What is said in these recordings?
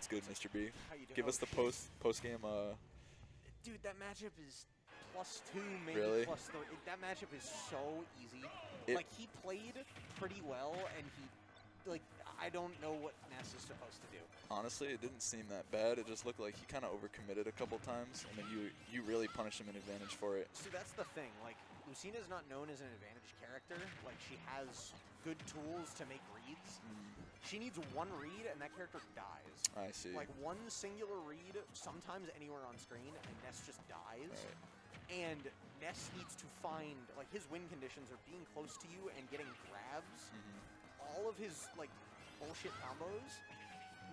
What's good, Mr. B? How you doing? Give us the post game. Dude, that matchup is +2, maybe Really? +3. That matchup is so easy. It- Like, he played pretty well, and I don't know what Ness is supposed to do. Honestly, it didn't seem that bad. It just looked like he kind of overcommitted a couple times, and then you really punished him in advantage for it. So that's the thing. Like, Lucina is not known as an advantage character. Like, she has good tools to make reads. She needs one read, and that character dies. I see. Like, one singular read, sometimes anywhere on screen, and Ness just dies. Right. And Ness needs to find, like, his win conditions are being close to you and getting grabs. All of his, like, bullshit combos,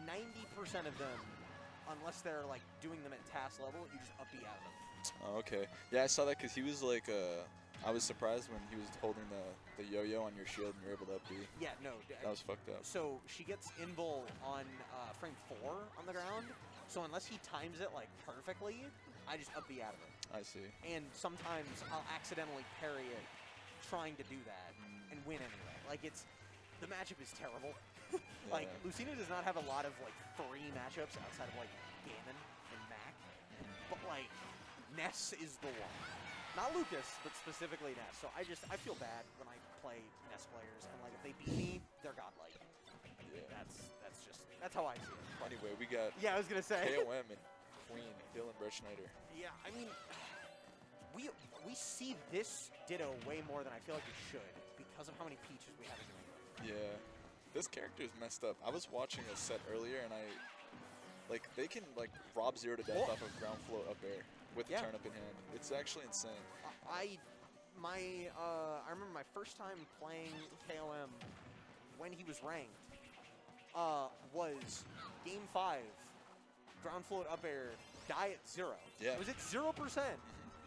90% of them, unless they're, like, doing them at task level, you just up B out of them. Oh, okay. Yeah, I saw that because he was like, I was surprised when he was holding the yo-yo on your shield and you were able to up B. Yeah, no. That was fucked up. So she gets invul on frame 4 on the ground, so unless he times it, like, perfectly, I just up B out of it. I see. And sometimes I'll accidentally parry it trying to do that and win anyway. Like, the matchup is terrible. Like, Yeah. Lucina does not have a lot of, like, free matchups outside of, like, Ganon and Mac. But, like, Ness is the one. Not Lucas, but specifically Ness. So I feel bad when I play Ness players. And, like, if they beat me, they're godlike. Yeah. That's how I see it. Anyway, we got Yeah, I was going to say. KOM and Queen, Dylan Brettschneider. Yeah, I mean, we see this Ditto way more than I feel like we should because of how many peaches we have in the game. Yeah. This character is messed up. I was watching a set earlier, and they can, like, rob 0 to death off of ground float up air with the turnip in hand. It's actually insane. I remember my first time playing KOM when he was ranked was Game 5, ground float up air, die at 0. Yeah. It was at 0%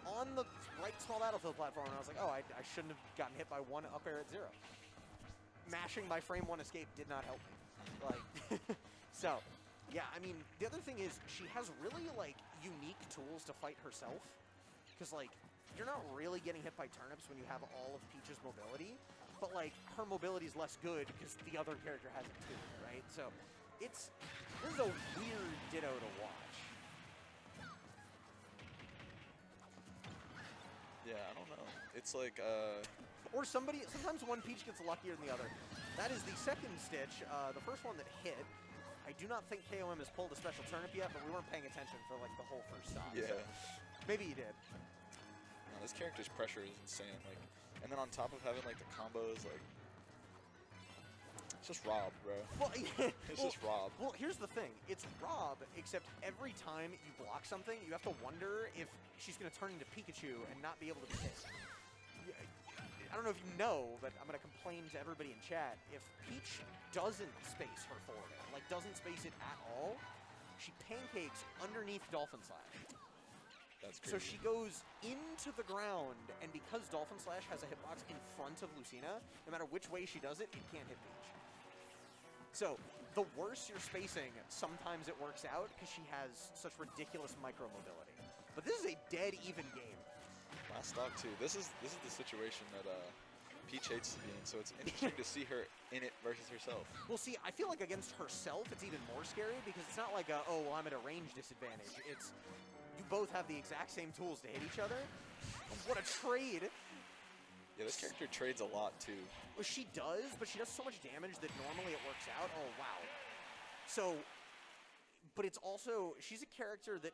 on the right small battlefield platform, and I was like, oh, I shouldn't have gotten hit by one up air at 0. Mashing my frame 1 escape did not help me. Like, so, yeah, I mean, the other thing is she has really, like, unique tools to fight herself. Because, like, you're not really getting hit by turnips when you have all of Peach's mobility. But, like, her mobility is less good because the other character has it too, right? So, this is a weird Ditto to watch. Yeah, I don't know. It's like, Or sometimes one Peach gets luckier than the other. That is the second Stitch, the first one that hit. I do not think KOM has pulled a special turnip yet, but we weren't paying attention for, like, the whole first stop. yeah. So maybe he did. No, this character's pressure is insane. Like, and then on top of having, like, the combos, like, it's just Rob, bro. Well, It's just Rob. Well, here's the thing. It's Rob, except every time you block something, you have to wonder if she's going to turn into Pikachu and not be able to be hit. I don't know if you know, but I'm going to complain to everybody in chat. If Peach doesn't space her forward air, like doesn't space it at all, she pancakes underneath Dolphin Slash. That's crazy. So she goes into the ground, and because Dolphin Slash has a hitbox in front of Lucina, no matter which way she does it, it can't hit Peach. So the worse you're spacing, sometimes it works out because she has such ridiculous micro-mobility. But this is a dead even game. Last stock, too. This is the situation that Peach hates to be in, so it's interesting to see her in it versus herself. Well, see, I feel like against herself, it's even more scary because it's not like oh, well, I'm at a range disadvantage. It's you both have the exact same tools to hit each other. What a trade! Yeah, this character trades a lot, too. Well, she does, but she does so much damage that normally it works out. Oh, wow. So, but it's also, she's a character that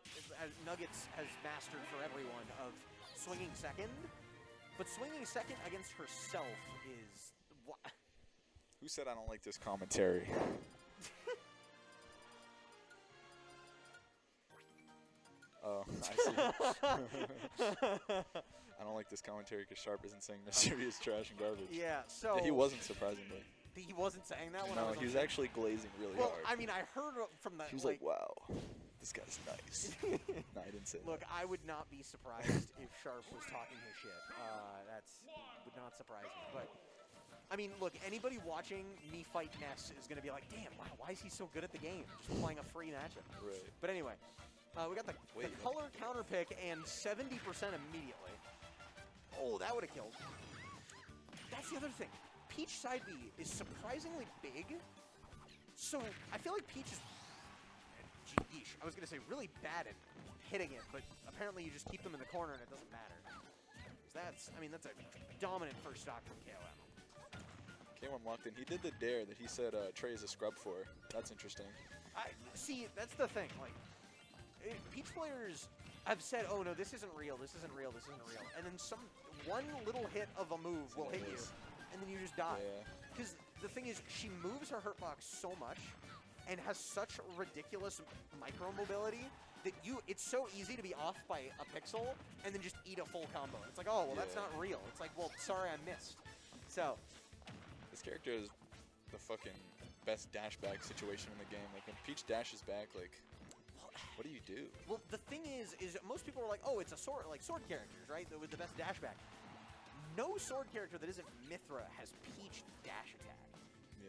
Nuggets has mastered for everyone of swinging second, but swinging second against herself is... What? Who said I don't like this commentary? Oh, I see. I don't like this commentary because Sharp isn't saying Mr. B is trash and garbage. Yeah, so... Yeah, he wasn't, surprisingly. He wasn't saying that when I No, was he was on actually glazing really Well, hard. I mean, I heard from the... He was like, wow, this guy's nice. No, I didn't say Look, that. I would not be surprised if Sharp was talking his shit. Would not surprise me. But, I mean, look, anybody watching me fight Ness is going to be like, damn, wow, why is he so good at the game? Just playing a free matchup. Right. But anyway, we got the color counter pick and 70% immediately. Oh, that would have killed. That's the other thing. Peach side B is surprisingly big. So I feel like Peach is yeesh, I was going to say really bad at hitting it, but apparently you just keep them in the corner and it doesn't matter. So that's, I mean, that's a dominant first stock from KOM. KOM locked in. He did the dare that he said Trey is a scrub for. That's interesting. See, that's the thing. Like, Peach players have said, oh no, this isn't real, this isn't real, this isn't real. And then one little hit of a move will hit you, and then you just die. Because the thing is, she moves her hurtbox so much and has such ridiculous micro mobility that it's so easy to be off by a pixel and then just eat a full combo. It's like, oh, well, that's not real. It's like, well, sorry, I missed. So this character is the fucking best dash back situation in the game. Like, when Peach dashes back, like, what do you do? Well, the thing is most people are like, oh, it's a sword, like sword characters, right? With the best dash back. No sword character that isn't Mithra has Peach dash attack.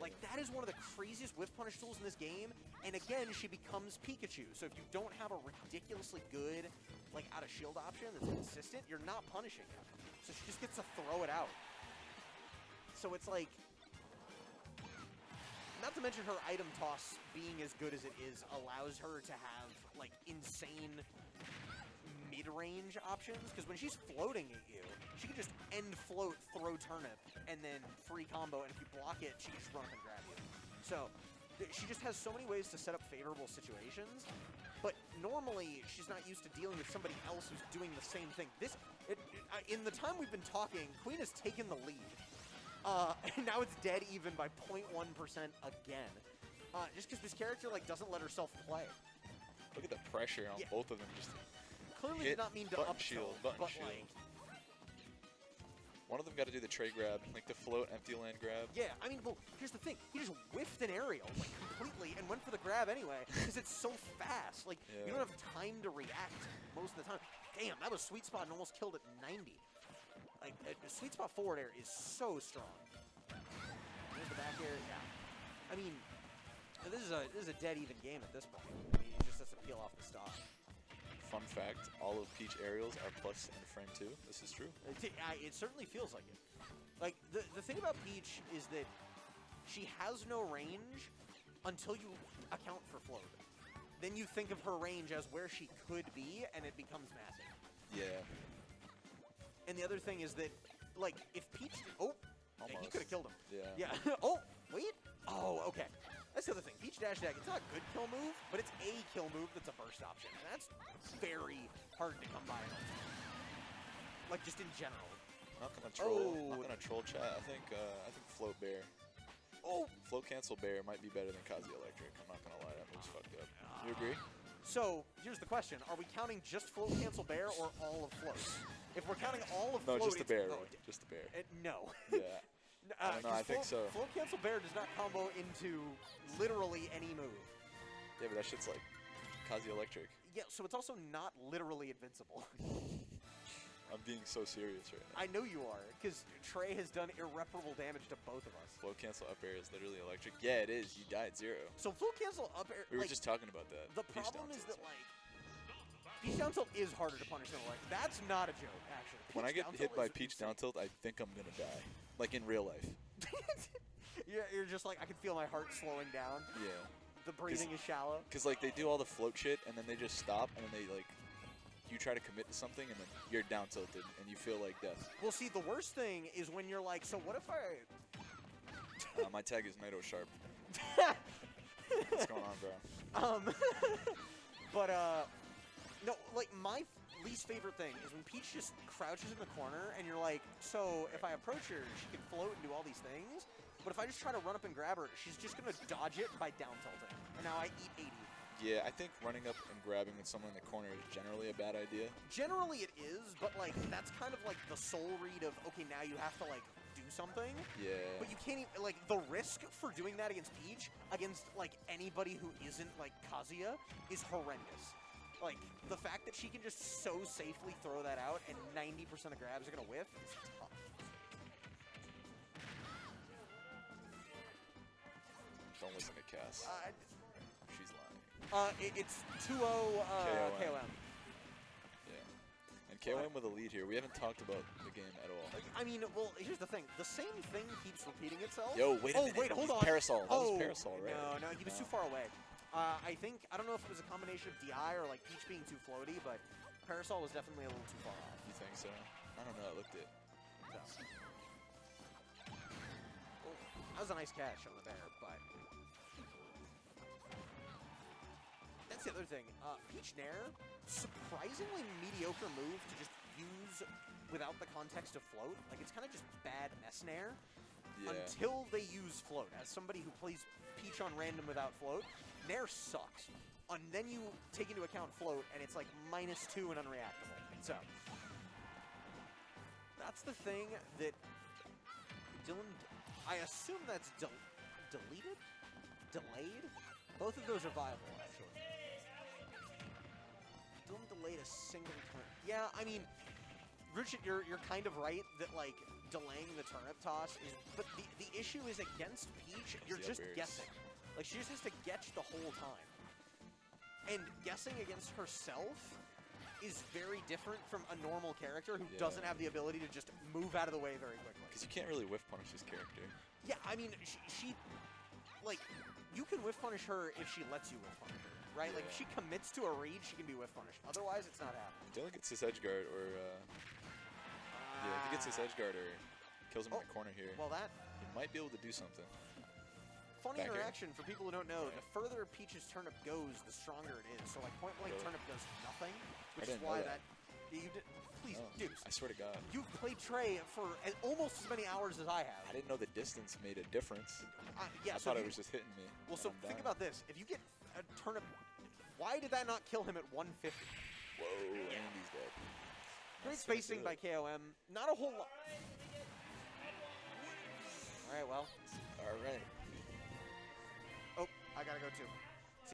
Like, that is one of the craziest whiff punish tools in this game, and again, she becomes Pikachu. So if you don't have a ridiculously good, like, out-of-shield option that's consistent, you're not punishing him. So she just gets to throw it out. So it's like, not to mention her item toss being as good as it is allows her to have, like, insane mid-range options, because when she's floating at you, she can just end float, throw turnip, and then free combo, and if you block it, she can just run up and grab you. So, she just has so many ways to set up favorable situations, but normally, she's not used to dealing with somebody else who's doing the same thing. In the time we've been talking, Queen has taken the lead. And now it's dead even by 0.1% again. Just because this character, like, doesn't let herself play. Look at the pressure on both of them. Just clearly did not mean to up shield, but shield. Like, one of them got to do the tray grab, like the float empty land grab. Yeah, I mean, well, here's the thing. He just whiffed an aerial, like, completely, and went for the grab anyway, because it's so fast. Like, you don't have time to react most of the time. Damn, that was sweet spot and almost killed at 90. Like, sweet spot forward air is so strong. There's the back air, yeah. I mean, this is a dead even game at this point. I mean, he just has to peel off the stock. Fun fact, all of Peach aerials are plus in frame 2. This is true. It certainly feels like it. Like, the thing about Peach is that she has no range until you account for float. Then you think of her range as where she could be, and it becomes massive. Yeah. And the other thing is that, like, if Peach... Oh! Almost. He could have killed him. Yeah. Yeah. Oh, wait. Oh, okay. That's the other thing. Peach dash attack, it's not a good kill move, but it's a kill move that's a burst option. And that's very hard to come by. Like, just in general. Not gonna troll. Not gonna troll chat. I think float bear. Oh! Float cancel bear might be better than Kazi electric. I'm not gonna lie, that move's fucked up. You agree? So, here's the question. Are we counting just float cancel bear or all of float? If we're counting all of float, no, just the bear, right? Just the bear. No. Yeah. No, I think so. Float cancel bear does not combo into literally any move. Yeah, but that shit's like Kazi electric. Yeah, so it's also not literally invincible. I'm being so serious right now. I know you are, because Trey has done irreparable damage to both of us. Float cancel up air is literally electric. Yeah, it is. You die at 0. So float cancel up air... We were just talking about that. The problem is that, like... Peach down tilt is harder to punish than electric. That's not a joke, actually. When I get hit by Peach down tilt, I think I'm going to die. Like, in real life. You're just like, I can feel my heart slowing down. Yeah. The breathing is shallow. Because, like, they do all the float shit, and then they just stop, and then they, like... You try to commit to something, and then you're down tilted, and you feel like death. Well, see, the worst thing is when you're like, so what if I... My tag is Naito Sharp. What's going on, bro? But, no, like, my least favorite thing is when Peach just crouches in the corner, and you're like, so if I approach her, she can float and do all these things, but if I just try to run up and grab her, she's just going to dodge it by down tilting, and now I eat 80. Yeah, I think running up and grabbing with someone in the corner is generally a bad idea. Generally it is, but, like, that's kind of, like, the soul read of, okay, now you have to, like, do something. Yeah. But you can't even, like, the risk for doing that against Peach, against, like, anybody who isn't, like, Kazuya, is horrendous. Like, the fact that she can just so safely throw that out and 90% of grabs are going to whiff is tough. Don't listen to Cass. She's lying. It's 2-0 KOM. Yeah. And KOM with a lead here. We haven't talked about the game at all. I mean, well, here's the thing. The same thing keeps repeating itself. Yo, wait a minute. Wait, hold on. Parasol. That was Parasol, right? No, he was too far away. I think, I don't know if it was a combination of DI or like Peach being too floaty, but Parasol was definitely a little too far off. You think so? I don't know. I looked it. So. Oh, that was a nice catch on the bear, but that's the other thing. Peach Nair, surprisingly mediocre move to just use without the context of float. Like, it's kind of just bad S Nair until they use float. As somebody who plays Peach on random without float, Nair sucks. And then you take into account float, and it's like -2 and unreactable. So, that's the thing that Dylan, I assume that's deleted? Delayed? Both of those are viable, actually. Dylan delayed a single turn. Yeah, I mean, Richard, you're kind of right that, like, delaying the turnip toss is... But the issue is against Peach, you're just guessing. Like, she just has to guess the whole time. And guessing against herself is very different from a normal character who doesn't have the ability to just move out of the way very quickly. Because you can't really whiff punish this character. Yeah, I mean, she like, you can whiff punish her if she lets you whiff punish her, right? Like, if she commits to a read, she can be whiff punished. Otherwise, it's not happening. Dylan gets this edge guard, or, yeah, if he gets this edge guard, or kills him in the corner here, well, that... he might be able to do something. Funny interaction for people who don't know. The further Peach's turnip goes, the stronger it is. So, like, point blank turnip does nothing, which is why that you did. Please, dude. I swear to God. You've played Trey for almost as many hours as I have. I didn't know the distance made a difference. Yeah, I thought it was just hitting me. Well, so think about this. If you get a turnip, why did that not kill him at 150? Whoa, and he's dead. Great spacing by KOM. Not a whole lot. All right, well. All right. Oh, I gotta go too.